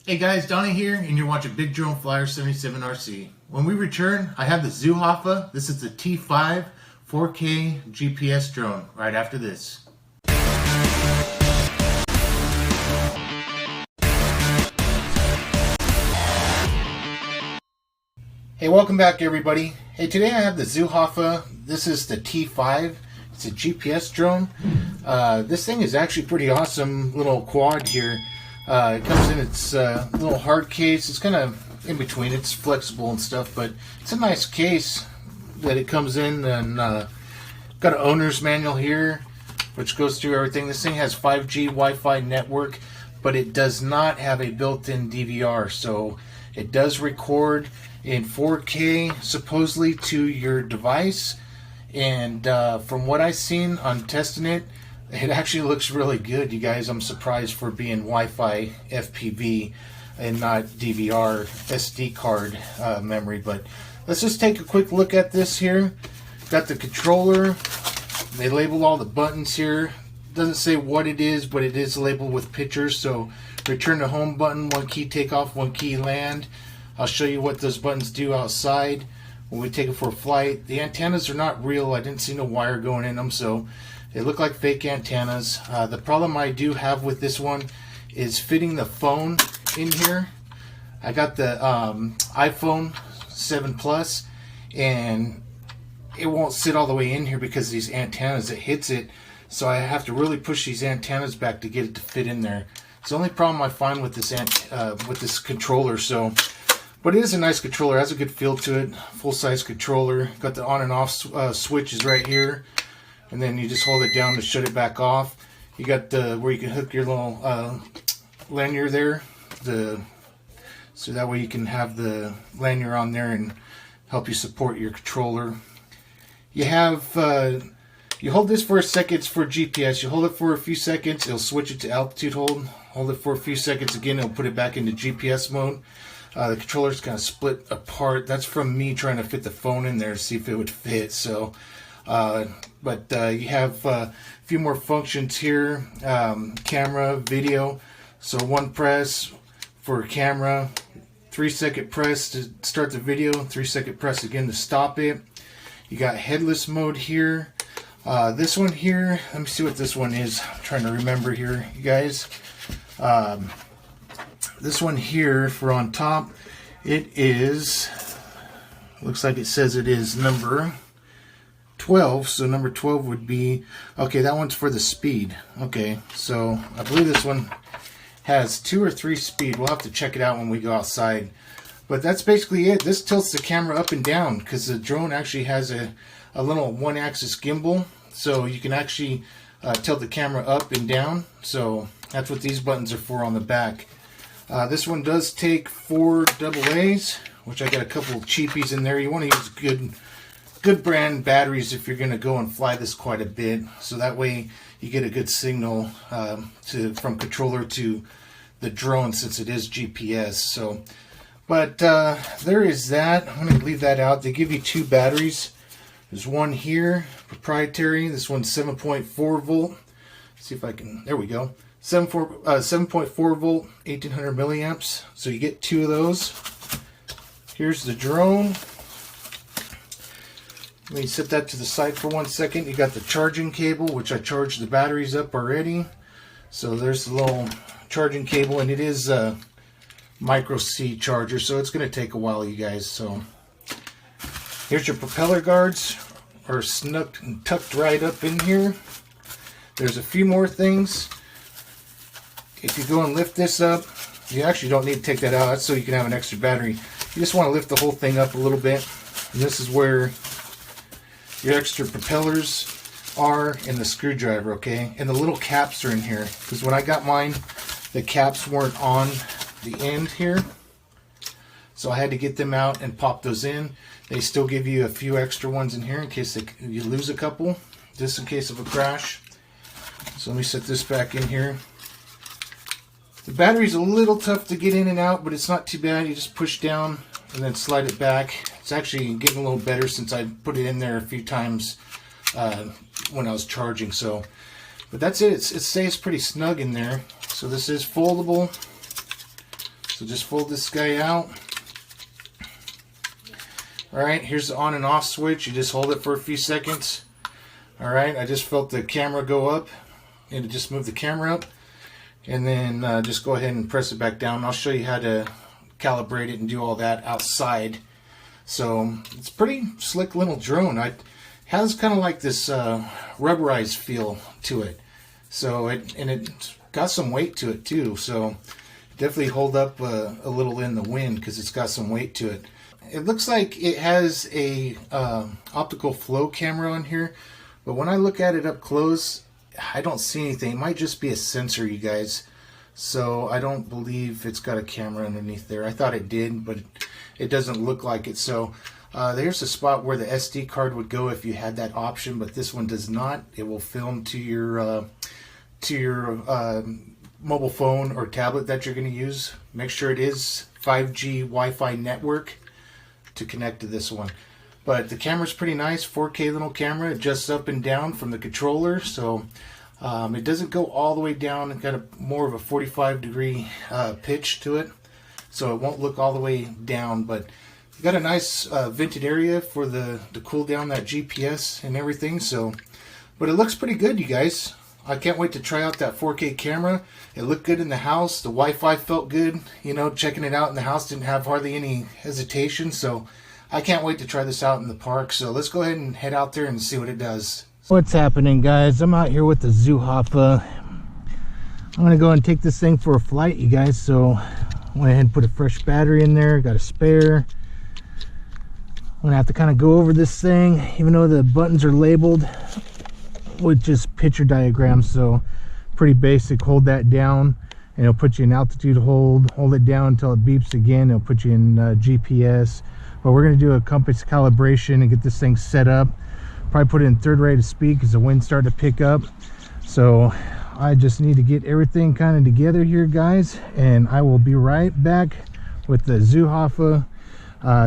Hey guys, Donnie here, and you're watching Big Drone Flyer 77RC. When we return, I have the Zuhafa. This is the T5 4K GPS drone right after this. Hey, welcome back everybody. Hey, today I have the Zuhafa. This is the T5. It's a GPS drone. This thing is actually pretty awesome little quad here. It comes in its little hard case. It's kind of in between. It's flexible and stuff, but it's a nice case that it comes in. And got an owner's manual here, which goes through everything. This thing has 5G Wi-Fi network, but it does not have a built-in DVR. So it does record in 4K supposedly to your device. And from what I've seen on testing it, it actually looks really good, you guys. I'm surprised for being Wi-Fi FPV and not DVR SD card memory. But let's just take a quick look at this here. Got the controller. They label all the buttons here. Doesn't say what it is, but it is labeled with pictures. So return to home button, 1 key takeoff, 1 key land. I'll show you what those buttons do outside when we take it for a flight. The antennas are not real. I didn't see no wire going in them, so they look like fake antennas. The problem I do have with this one is fitting the phone in here. I got the iPhone 7 Plus, and it won't sit all the way in here because of these antennas. It hits it, so I have to really push these antennas back to get it to fit in there. It's the only problem I find with this controller. So, but it is a nice controller. It has a good feel to it. Full-size controller. Got the on and off switches right here. And then you just hold it down to shut it back off. You got the where you can hook your little lanyard there, so that way you can have the lanyard on there and help you support your controller. You have you hold this for a second. It's for GPS. You hold it for a few seconds, it'll switch it to altitude hold. Hold it for a few seconds again, it'll put it back into GPS mode. The controller's kind of split apart. That's from me trying to fit the phone in there to see if it would fit. So. But you have a few more functions here, camera, video. So 1 press for camera, 3-second press to start the video, 3-second press again to stop it. You got headless mode here. This one here, let me see what this one is. I'm trying to remember here, you guys. This one here for on top, it is, looks like it says it is number 12, so number 12 would be, okay, that one's for the speed. Okay, so I believe this one has 2 or 3 speed. We'll have to check it out when we go outside. But that's basically it. This tilts the camera up and down because the drone actually has a little 1-axis gimbal, so you can actually tilt the camera up and down. So that's what these buttons are for on the back. This one does take 4 AA's, which I got a couple of cheapies in there. You want to use good brand batteries if you're going to go and fly this quite a bit, so that way you get a good signal from controller to the drone, since it is GPS. So, but there is that. I'm going to leave that out. They give you 2 batteries. There's one here, proprietary. This one's 7.4 volt. Let's see if I can. There we go. 7.4 volt, 1800 milliamps. So you get 2 of those. Here's the drone. Let me set that to the side for 1 second. You got the charging cable, which I charged the batteries up already. So there's the little charging cable, and it is a micro C charger, so it's going to take a while, you guys. So here's your propeller guards, are snuck and tucked right up in here. There's a few more things. If you go and lift this up, you actually don't need to take that out. That's so you can have an extra battery. You just want to lift the whole thing up a little bit, and this is where your extra propellers are, in the screwdriver, okay? And the little caps are in here, because when I got mine, the caps weren't on the end here, so I had to get them out and pop those in. They still give you a few extra ones in here in case you lose a couple, just in case of a crash. So let me set this back in here. The battery's a little tough to get in and out, but it's not too bad. You just push down and then slide it back. It's actually getting a little better since I put it in there a few times when I was charging. So, but that's it. It stays pretty snug in there. So this is foldable. So just fold this guy out. Alright, here's the on and off switch. You just hold it for a few seconds. Alright, I just felt the camera go up. And just move the camera up. And then just go ahead and press it back down. I'll show you how to calibrate it and do all that outside. So it's a pretty slick little drone. It has kind of like this rubberized feel to it. So it's got some weight to it too. So definitely hold up a little in the wind because it's got some weight to it. It looks like it has a optical flow camera on here, but when I look at it up close, I don't see anything. It might just be a sensor, you guys. So I don't believe it's got a camera underneath there. I thought it did, but it doesn't look like it. So there's a spot where the SD card would go if you had that option, but this one does not. It will film to your mobile phone or tablet that you're going to use. Make sure it is 5G Wi-Fi network to connect to this one. But the camera's pretty nice, 4K little camera, adjusts up and down from the controller, so it doesn't go all the way down. It's got more of a 45-degree pitch to it, so it won't look all the way down, but you got a nice vented area for to cool down that GPS and everything. So, but it looks pretty good, you guys. I can't wait to try out that 4K camera. It looked good in the house. The Wi-Fi felt good. You know, checking it out in the house didn't have hardly any hesitation. So I can't wait to try this out in the park. So let's go ahead and head out there and see what it does. What's happening, guys? I'm out here with the Zuhafa. I'm going to go and take this thing for a flight, you guys. So I went ahead and put a fresh battery in there. Got a spare. I'm going to have to kind of go over this thing, even though the buttons are labeled with just picture diagrams, so pretty basic. Hold that down and it'll put you in altitude hold it down until it beeps again. It'll put you in GPS. But we're going to do a compass calibration and get this thing set up. Probably put it in third rate of speed because the wind's starting to pick up. So I just need to get everything kind of together here, guys, and I will be right back with the Zuhafa.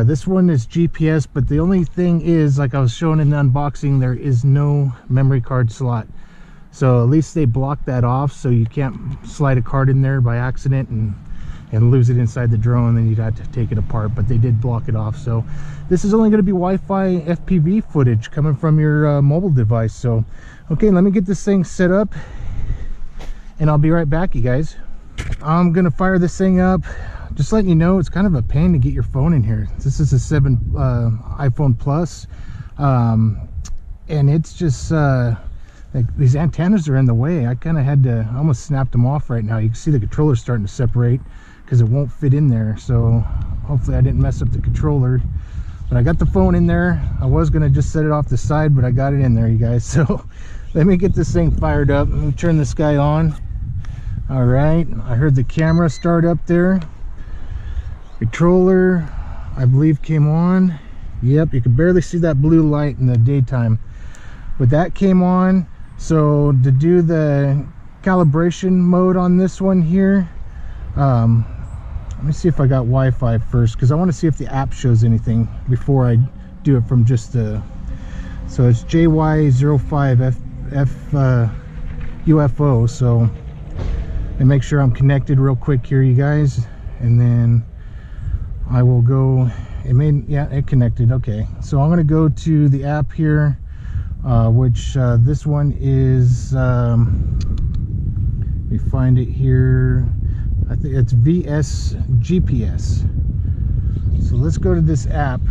This one is GPS, but the only thing is, like I was showing in the unboxing, there is no memory card slot. So at least they blocked that off, so you can't slide a card in there by accident and lose it inside the drone, then you'd have to take it apart. But they did block it off. So this is only going to be Wi-Fi FPV footage coming from your mobile device. So okay, let me get this thing set up and I'll be right back, you guys. I'm gonna fire this thing up. Just letting you know, it's kind of a pain to get your phone in here. This is a 7 iPhone Plus, and it's just like these antennas are in the way. I kind of had to almost snap them off right now. You can see the controller starting to separate because it won't fit in there. So hopefully I didn't mess up the controller. But I got the phone in there. I was gonna just set it off the side, but I got it in there, you guys. So let me get this thing fired up. Let me turn this guy on. All right, I heard the camera start up there. Controller, I believe, came on. Yep, you can barely see that blue light in the daytime, but that came on. So to do the calibration mode on this one here, let me see if I got Wi-Fi first, because I want to see if the app shows anything before I do it from just the. So it's JY05 UFO. So and make sure I'm connected real quick here, you guys, and then I will go. It made, yeah, it connected. Okay, so I'm going to go to the app here, which this one is, let me find it here. I think it's VS GPS. So let's go to this app.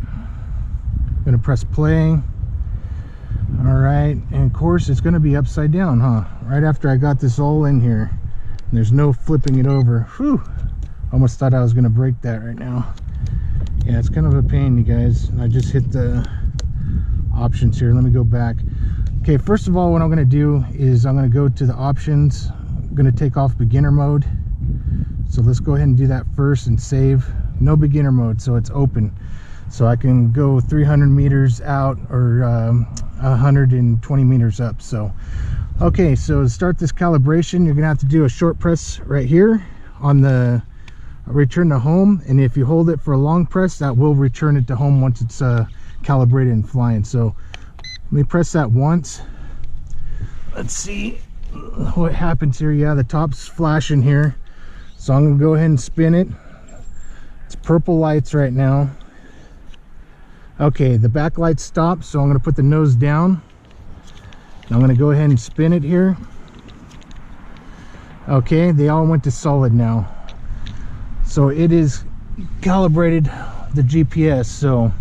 I'm going to press play. All right, and of course it's going to be upside down, huh? Right after I got this all in here. And there's no flipping it over. Whew. Almost thought I was going to break that right now. Yeah, it's kind of a pain, you guys. I just hit the options here. Let me go back. Okay, first of all, what I'm going to do is I'm going to go to the options. I'm going to take off beginner mode. So let's go ahead and do that first and save. No beginner mode, so it's open. So I can go 300 meters out or 120 meters up. So okay, so to start this calibration, you're going to have to do a short press right here on the return to home, and if you hold it for a long press, that will return it to home once it's calibrated and flying. So let me press that once. Let's see what happens here. Yeah, the top's flashing here, So I'm gonna go ahead and spin it. It's purple lights right now. Okay, the back light stopped, so I'm gonna put the nose down. I'm gonna go ahead and spin it here. Okay, they all went to solid now. So it is calibrated the GPS. So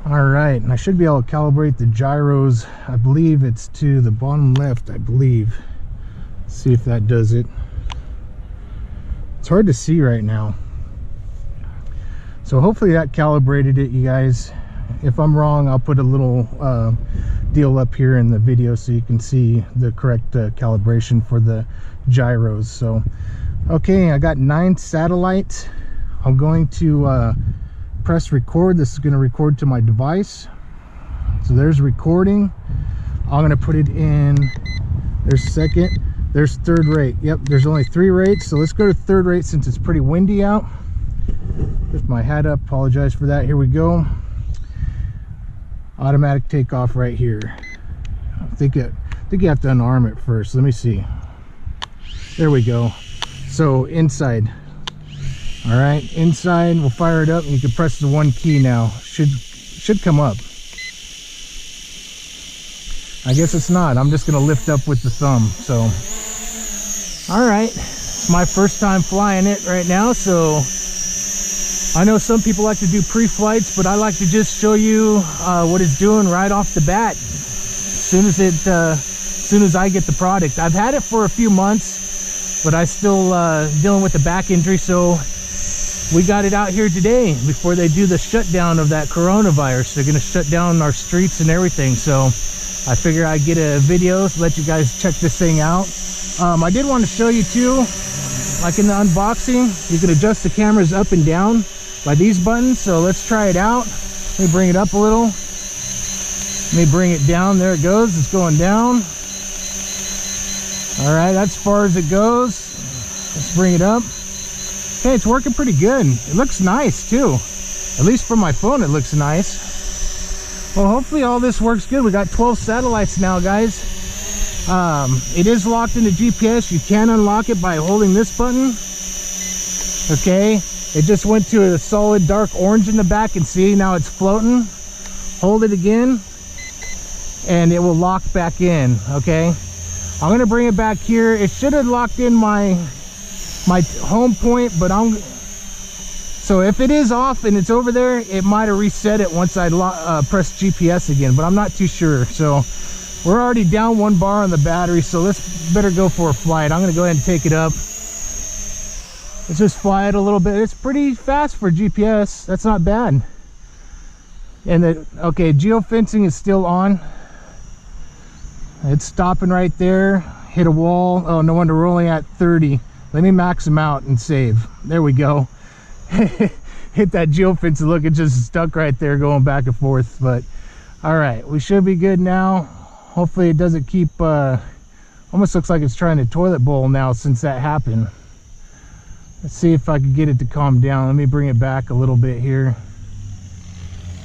all right, and I should be able to calibrate the gyros. I believe it's to the bottom left, I believe. Let's see if that does it. It's hard to see right now. So hopefully that calibrated it, you guys. If I'm wrong, I'll put a little deal up here in the video so you can see the correct calibration for the gyros. So okay, I got 9 satellites. I'm going to press record. This is going to record to my device. So there's recording. I'm going to put it in. There's second, there's third rate. Yep, there's only 3 rates, so let's go to third rate since it's pretty windy out. Lift my hat up, apologize for that. Here we go. Automatic takeoff right here. I think you have to unarm it first. Let me see. There we go. So inside. All right, inside. We'll fire it up, and you can press the 1 key now. Should come up. I guess it's not. I'm just gonna lift up with the thumb. So all right, it's my first time flying it right now, so I know some people like to do pre-flights, but I like to just show you what it's doing right off the bat. As soon as I get the product. I've had it for a few months, but I still dealing with the back injury, so we got it out here today before they do the shutdown of that coronavirus. They're gonna shut down our streets and everything, so I figure I'd get a video to let you guys check this thing out. I did want to show you too, like in the unboxing, you can adjust the cameras up and down by these buttons. So let's try it out. Let me bring it up a little. Let me bring it down. There it goes. It's going down. All right, that's as far as it goes. Let's bring it up. Okay, it's working pretty good. It looks nice too. At least from my phone, it looks nice. Well, hopefully all this works good. We got 12 satellites now, guys. It is locked into GPS. You can unlock it by holding this button. Okay, it just went to a solid dark orange in the back, and see, now it's floating. Hold it again and it will lock back in. Okay, I'm gonna bring it back here. It should have locked in my home point, but so if it is off and it's over there, it might have reset it once I press GPS again, but I'm not too sure. So we're already down 1 bar on the battery, so let's better go for a flight. I'm gonna go ahead and take it up. Let's just fly it a little bit. It's pretty fast for GPS. That's not bad. And okay, geofencing is still on. It's stopping right there. Hit a wall. Oh, no wonder we're only at 30. Let me max them out and save. There we go. Hit that geofence, and look, it just stuck right there going back and forth. But all right, we should be good now. Hopefully it doesn't keep almost looks like it's trying to toilet bowl now since that happened. Let's see if I can get it to calm down. Let me bring it back a little bit here.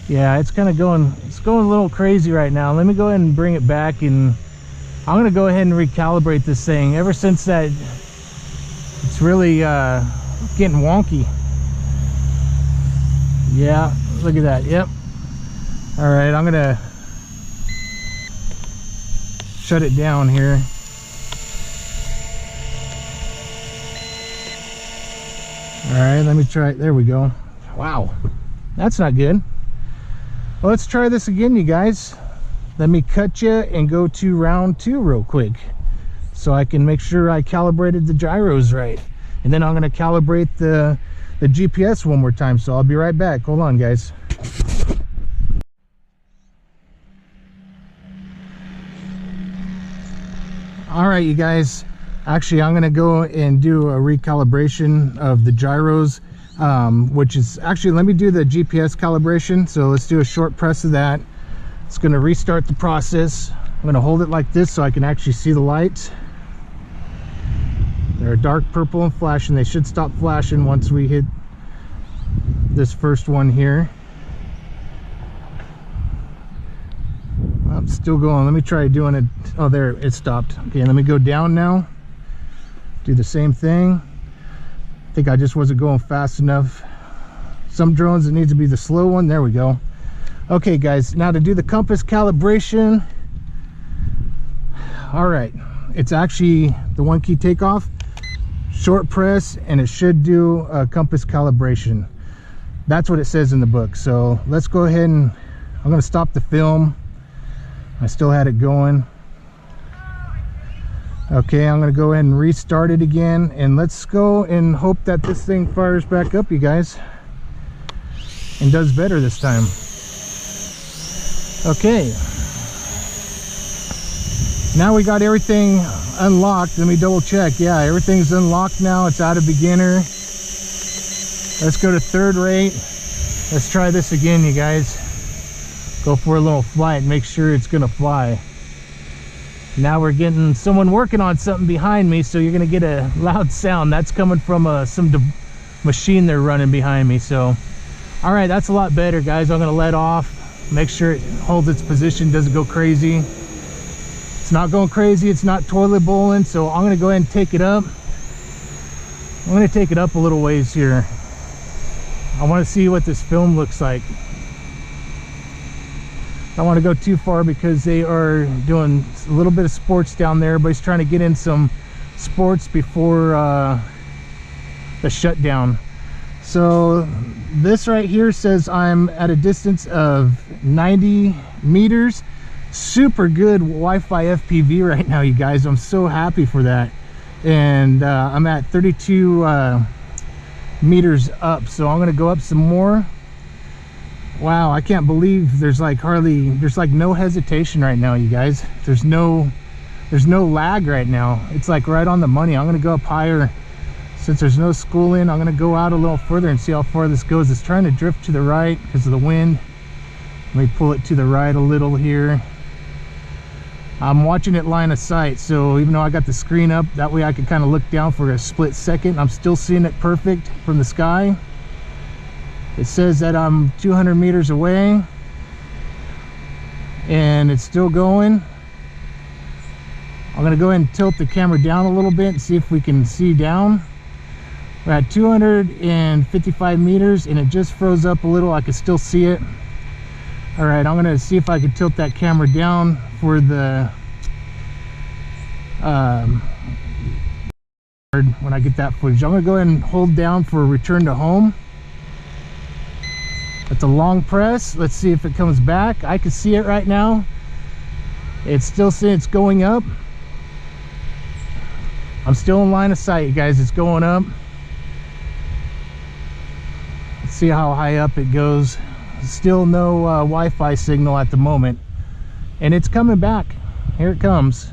Yeah, it's kind of going, it's going a little crazy right now. Let me go ahead and bring it back, and I'm gonna go ahead and recalibrate this thing. Ever since that, it's really getting wonky. Yeah, look at that. Yep. All right, I'm gonna shut it down here. All right, let me try it. There we go. Wow, that's not good. Well, let's try this again, you guys. Let me cut you and go to round 2 real quick so I can make sure I calibrated the gyros right. And then I'm going to calibrate the GPS one more time. So I'll be right back. Hold on, guys. All right, you guys. Actually, I'm going to go and do a recalibration of the gyros, which is actually, let me do the GPS calibration. So let's do a short press of that. It's going to restart the process. I'm going to hold it like this so I can actually see the lights. They're dark purple and flashing. They should stop flashing once we hit this first one here. I'm still going. Let me try doing it. Oh, there, it stopped. Okay, let me go down now do the same thing. I think I just wasn't going fast enough. Some drones, it needs to be the slow one. There we go. Okay guys, now to do the compass calibration. All right, it's actually the 1 key takeoff, short press, and it should do a compass calibration. That's what it says in the book. So let's go ahead and I'm going to stop the film. I still had it going. Okay, I'm going to go ahead and restart it again, and let's go and hope that this thing fires back up, you guys, and does better this time. Okay, now we got everything unlocked. Let me double check. Yeah, everything's unlocked now. It's out of beginner. Let's go to third rate. Let's try this again, you guys. Go for a little flight and make sure it's gonna fly. Now we're getting someone working on something behind me, so you're gonna get a loud sound. That's coming from some machine they're running behind me. So all right, that's a lot better, guys. I'm gonna let off, make sure it holds its position, doesn't go crazy. It's not going crazy, it's not toilet bowling, so I'm gonna go ahead and take it up. I'm gonna take it up a little ways here. I want to see what this film looks like. I don't want to go too far because they are doing a little bit of sports down there. Everybody's trying to get in some sports before the shutdown. So this right here says I'm at a distance of 90 meters. Super good Wi-Fi FPV right now, you guys. I'm so happy for that. And I'm at 32 meters up, so I'm gonna go up some more. Wow, I can't believe there's like no hesitation right now, you guys. There's no lag right now. It's like right on the money. I'm gonna go up higher. Since there's no schooling, I'm gonna go out a little further and see how far this goes. It's trying to drift to the right because of the wind. Let me pull it to the right a little here. I'm watching it line of sight, so even though I got the screen up, that way I can kind of look down for a split second. I'm still seeing it perfect from the sky. It says that I'm 200 meters away, and it's still going. I'm gonna go ahead and tilt the camera down a little bit and see if we can see down. We're at 255 meters, and it just froze up a little. I can still see it. All right, I'm gonna see if I can tilt that camera down for the when I get that footage. I'm gonna go ahead and hold down for return to home. It's a long press. Let's see if it comes back. I can see it right now. It's still saying it's going up. I'm still in line of sight, you guys. It's going up. Let's see how high up it goes. Still no Wi-Fi signal at the moment, and it's coming back. Here it comes.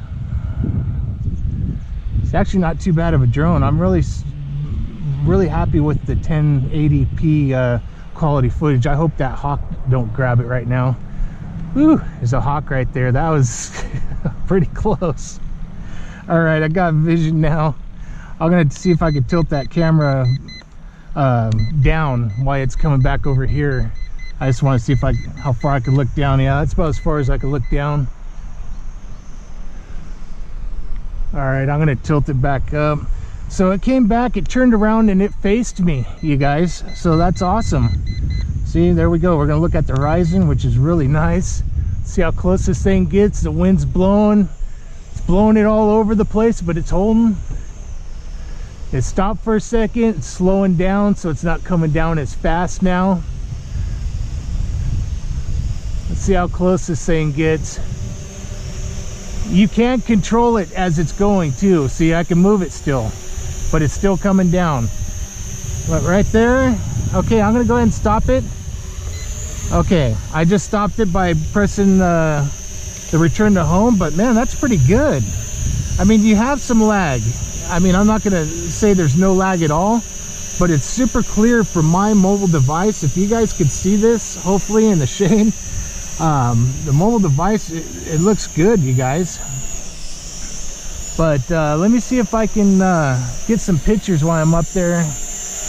It's actually not too bad of a drone. I'm really happy with the 1080p quality footage. I hope that hawk don't grab it right now. Whew, there's a hawk right there. That was pretty close. All right, I got vision now. I'm gonna see if I can tilt that camera down while it's coming back over here. I just want to see if how far I can look down. Yeah, that's about as far as I can look down. All right, I'm gonna tilt it back up. So it came back, it turned around, and it faced me, you guys. So that's awesome. See, there we go. We're gonna look at the horizon, which is really nice. See how close this thing gets. The wind's blowing. It's blowing it all over the place, but it's holding. It stopped for a second. It's slowing down, so it's not coming down as fast now. Let's see how close this thing gets. You can't control it as it's going too. See, I can move it still, but it's still coming down. But right there. Okay, I'm gonna go ahead and stop it. Okay, I just stopped it by pressing the return to home, but man, that's pretty good. I mean, you have some lag. I mean, I'm not gonna say there's no lag at all, but it's super clear from my mobile device. If you guys could see this, hopefully in the shade, the mobile device, it looks good, you guys. But let me see if I can get some pictures while I'm up there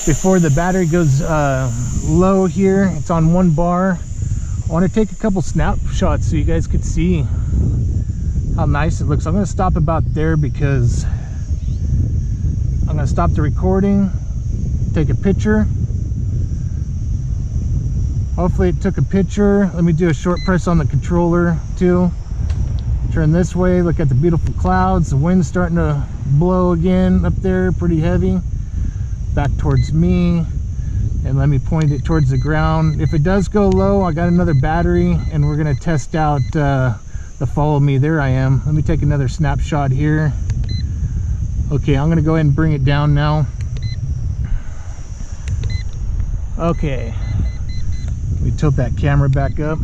before the battery goes low here. It's on 1 bar. I want to take a couple snapshots so you guys could see how nice it looks. I'm going to stop about there because I'm gonna stop the recording, take a picture. Hopefully it took a picture. Let me do a short press on the controller too. Turn this way, look at the beautiful clouds. The wind's starting to blow again up there, pretty heavy. Back towards me, and let me point it towards the ground. If it does go low, I got another battery, and we're gonna test out the follow me. There I am. Let me take another snapshot here. Okay, I'm gonna go ahead and bring it down now. Okay, let me tilt that camera back up.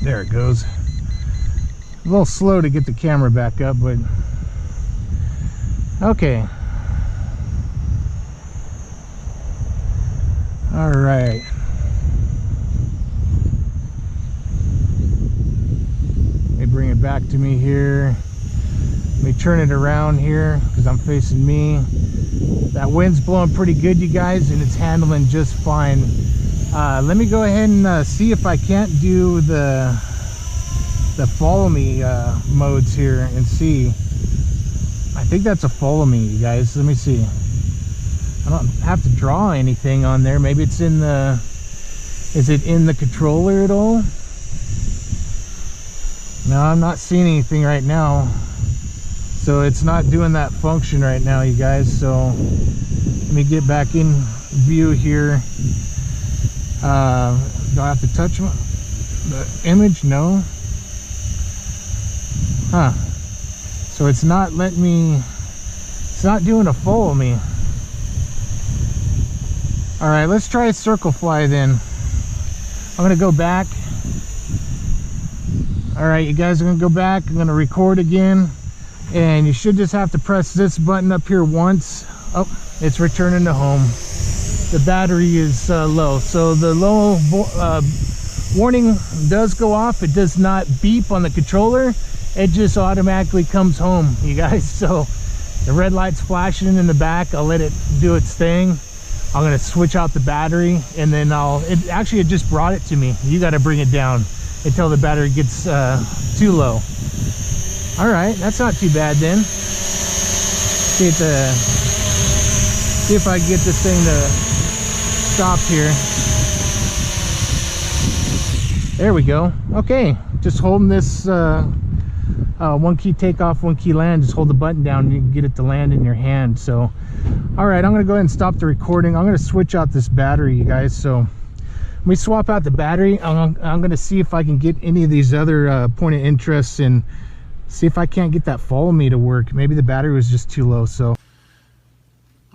There it goes. A little slow to get the camera back up, but okay. All right. Let me bring it back to me here. Let me turn it around here because I'm facing me. That wind's blowing pretty good, you guys, and it's handling just fine. Let me go ahead and see if I can't do the follow me modes here and see. I think that's a follow me, you guys. Let me see. I don't have to draw anything on there. Maybe it's in the, is it in the controller at all? No, I'm not seeing anything right now. So it's not doing that function right now, you guys. So let me get back in view here. Do I have to touch the image? No. Huh. So it's not letting me, it's not doing a follow me. All right, let's try a circle fly then. I'm gonna go back. All right, you guys are gonna go back. I'm gonna record again. And you should just have to press this button up here once. Oh, it's returning to home. The battery is low, so the low warning does go off. It does not beep on the controller. It just automatically comes home, you guys. So the red light's flashing in the back. I'll let it do its thing. I'm gonna switch out the battery, and then it just brought it to me. You got to bring it down until the battery gets too low. All right, that's not too bad then. See if I can get this thing to stop here. There we go. Okay, just holding this one key takeoff, one key land. Just hold the button down and you can get it to land in your hand. So all right, I'm gonna go ahead and stop the recording. I'm gonna switch out this battery, you guys. So let me swap out the battery. I'm gonna see if I can get any of these other point of interest and see if I can't get that follow me to work. Maybe the battery was just too low. So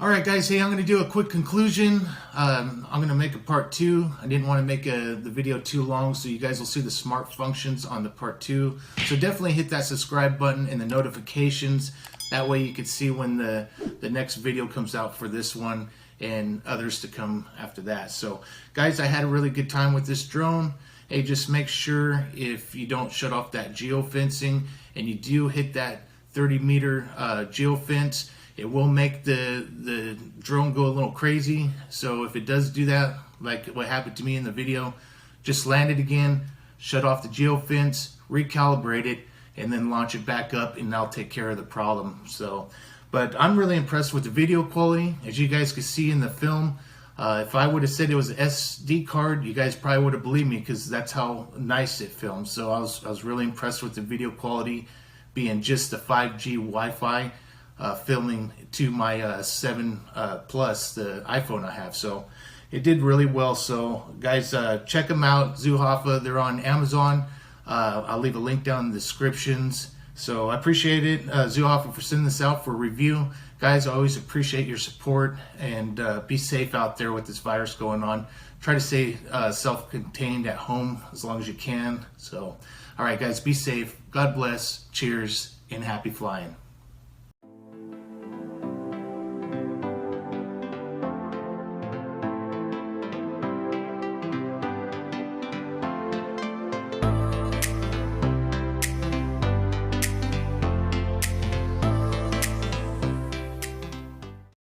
all right, guys, hey, I'm gonna do a quick conclusion. I'm gonna make a part 2. I didn't want to make the video too long, so you guys will see the smart functions on the part 2. So definitely hit that subscribe button and the notifications. That way you can see when the next video comes out for this one and others to come after that. So guys, I had a really good time with this drone. Hey, just make sure if you don't shut off that geofencing and you do hit that 30-meter geofence, it will make the drone go a little crazy. So if it does do that, like what happened to me in the video, just land it again, shut off the geofence, recalibrate it, and then launch it back up, and that'll take care of the problem. So, but I'm really impressed with the video quality. As you guys can see in the film, if I would have said it was an SD card, you guys probably would have believed me, because that's how nice it films. So I was really impressed with the video quality, being just the 5G Wi-Fi filming to my 7 Plus, the iPhone I have. So it did really well. So guys, check them out, Zuhafa. They're on Amazon. I'll leave a link down in the descriptions. So I appreciate it, Zuhafa, for sending this out for review. Guys, I always appreciate your support, and be safe out there with this virus going on. Try to stay self-contained at home as long as you can. So, all right, guys, be safe. God bless. Cheers, and happy flying.